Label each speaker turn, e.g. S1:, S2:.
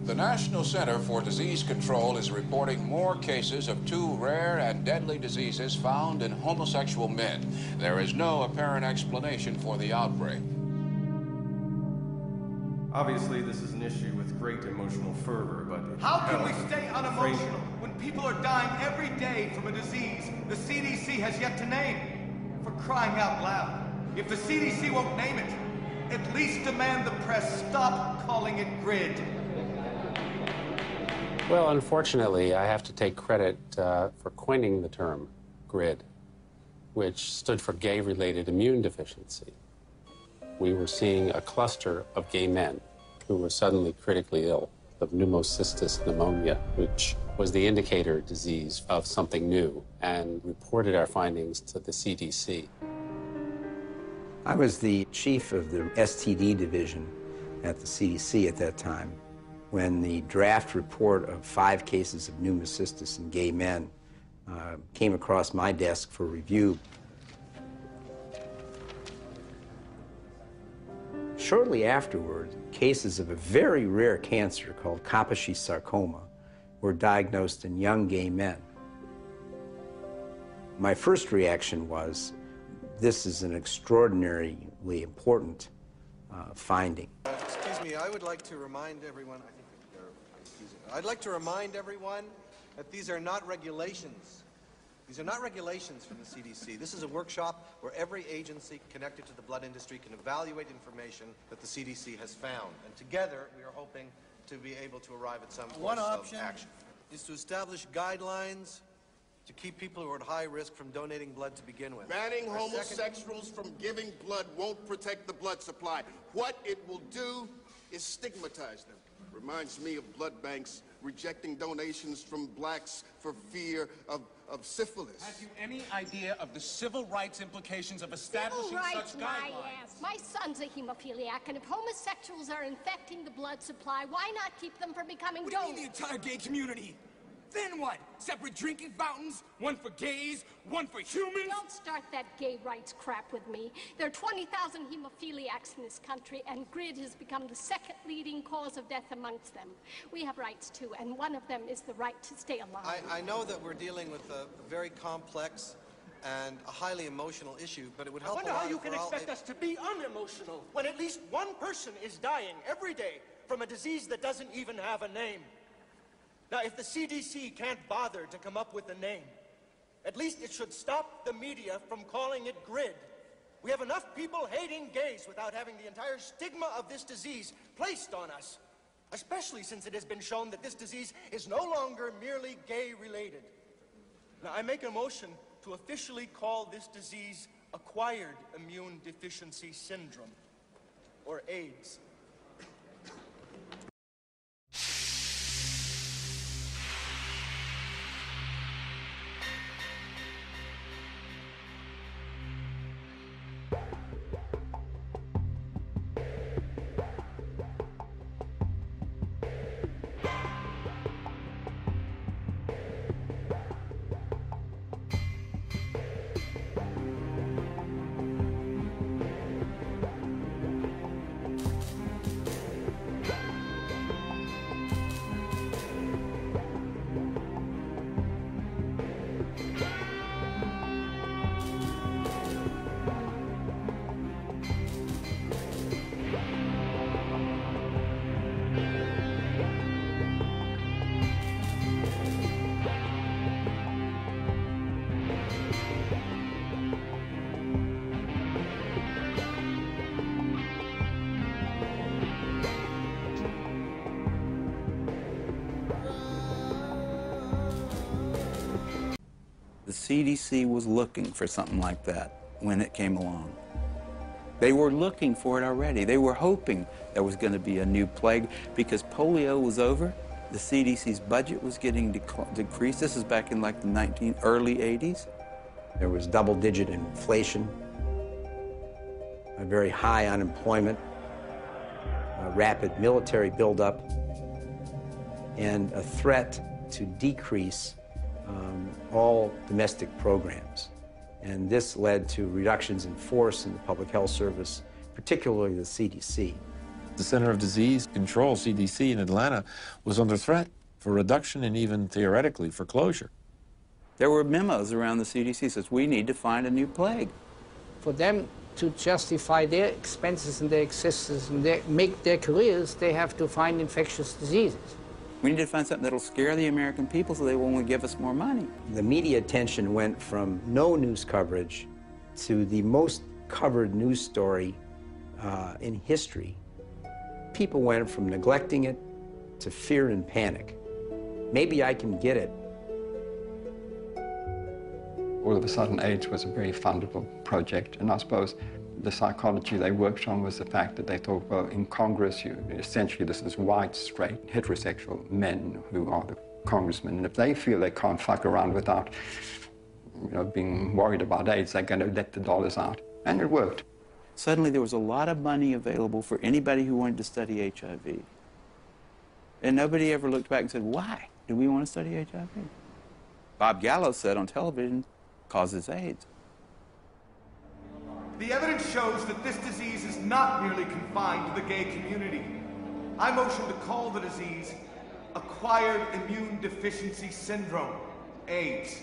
S1: The National Center for Disease Control is reporting more cases of two rare and deadly diseases found in homosexual men. There is no apparent explanation for the outbreak.
S2: Obviously, this is an issue with great emotional fervor, but...
S3: How can we stay unemotional when people are dying every day from a disease the CDC has yet to name? For crying out loud, if the CDC won't name it, at least demand the press stop calling it GRID.
S4: Well, unfortunately, I have to take credit for coining the term GRID, which stood for gay-related immune deficiency. We were seeing a cluster of gay men who were suddenly critically ill of pneumocystis pneumonia, which was the indicator disease of something new, and reported our findings to the CDC.
S5: I was the chief of the STD division at the CDC at that time when the draft report of 5 cases of pneumocystis in gay men came across my desk for review. Shortly afterward, cases of a very rare cancer called Kaposi sarcoma were diagnosed in young gay men. My first reaction was, this is an extraordinarily important finding.
S6: Excuse me, I would like to remind everyone, I'd like to remind everyone that these are not regulations. These are not regulations from the CDC. This is a workshop where every agency connected to the blood industry can evaluate information that the CDC has found. And together, we are hoping to be able to arrive at some course of action. Is to establish guidelines to keep people who are at high risk from donating blood to begin with.
S7: Banning homosexuals from giving blood won't protect the blood supply. What it will do is stigmatize them. Reminds me of blood banks rejecting donations from blacks for fear of syphilis.
S8: Have you any idea of the civil rights implications of establishing such guidelines?
S9: My son's a hemophiliac, and if homosexuals are infecting the blood supply, why not keep them from becoming donors?
S8: What do you mean the entire gay community? Then what? Separate drinking fountains? One for gays, one for humans?
S9: Don't start that gay rights crap with me. There are 20,000 hemophiliacs in this country, and GRID has become the second leading cause of death amongst them. We have rights too, and one of them is the right to stay alive.
S6: I know that we're dealing with a very complex and a highly emotional issue, but it would help a lot.
S10: I wonder how you can expect us to be unemotional when at least one person is dying every day from a disease that doesn't even have a name. Now, if the CDC can't bother to come up with a name, at least it should stop the media from calling it GRID. We have enough people hating gays without having the entire stigma of this disease placed on us, especially since it has been shown that this disease is no longer merely gay-related. Now, I make a motion to officially call this disease Acquired Immune Deficiency Syndrome, or AIDS.
S11: The CDC was looking for something like that when it came along. They were looking for it already. They were hoping there was going to be a new plague because polio was over. The CDC's budget was getting decreased. This is back in like the early 80s.
S5: There was double-digit inflation, a very high unemployment, a rapid military buildup, and a threat to decrease all domestic programs. And this led to reductions in force in the public health service, particularly the CDC.
S12: The Center of Disease Control, CDC, in Atlanta was under threat for reduction and even theoretically for closure.
S11: There were memos around the CDC that says we need to find a new plague.
S13: For them to justify their expenses and their existence and make their careers, they have to find infectious diseases.
S11: We need to find something that'll scare the American people so they won't give us more money.
S5: The media attention went from no news coverage to the most covered news story in history. People went from neglecting it to fear and panic. Maybe I can get it.
S14: All of a sudden, AIDS was a very fundable project, and I suppose the psychology they worked on was the fact that they thought, well, in Congress, essentially this is white, straight, heterosexual men who are the congressmen, and if they feel they can't fuck around without, being worried about AIDS, they're going to let the dollars out, and it worked.
S11: Suddenly, there was a lot of money available for anybody who wanted to study HIV, and nobody ever looked back and said, why do we want to study HIV? Bob Gallo said on television, causes AIDS.
S3: The evidence shows that this disease is not merely confined to the gay community. I motion to call the disease Acquired Immune Deficiency Syndrome, AIDS.